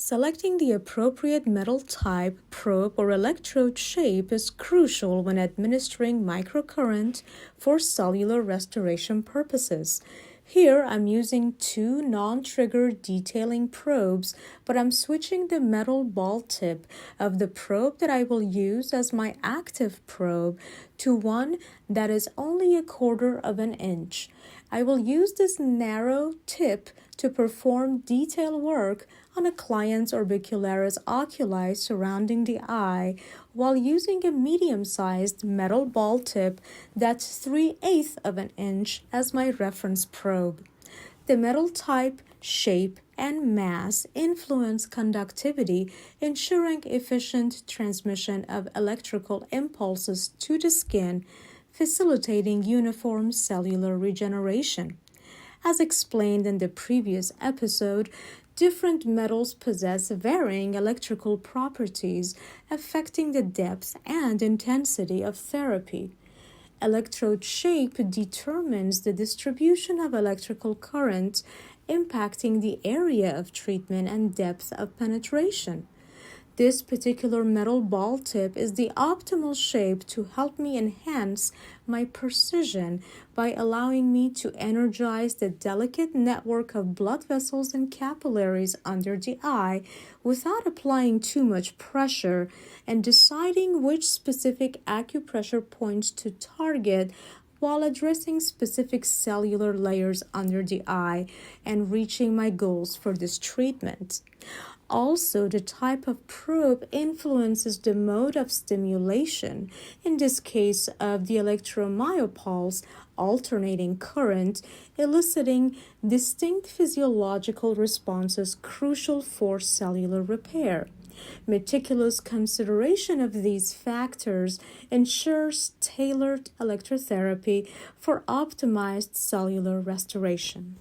Selecting the appropriate metal type, probe, or electrode shape is crucial when administering microcurrent for cellular restoration purposes. Here, I'm using two non-trigger detailing probes, but I'm switching the metal ball tip of the probe that I will use as my active probe to one that is only 1/4 of an inch. I will use this narrow tip to perform detail work on a client's orbicularis oculi surrounding the eye while using a medium-sized metal ball tip that's 3/8 of an inch as my reference probe. The metal type, shape, and mass influence conductivity, ensuring efficient transmission of electrical impulses to the skin, facilitating uniform cellular regeneration. As explained in the previous episode, different metals possess varying electrical properties, affecting the depth and intensity of therapy. Electrode shape determines the distribution of electrical current, impacting the area of treatment and depth of penetration. This particular metal ball tip is the optimal shape to help me enhance my precision by allowing me to energize the delicate network of blood vessels and capillaries under the eye without applying too much pressure and deciding which specific acupressure points to target while addressing specific cellular layers under the eye and reaching my goals for this treatment. Also, the type of probe influences the mode of stimulation, in this case of the electromyopulse alternating current, eliciting distinct physiological responses crucial for cellular repair. Meticulous consideration of these factors ensures tailored electrotherapy for optimized cellular restoration.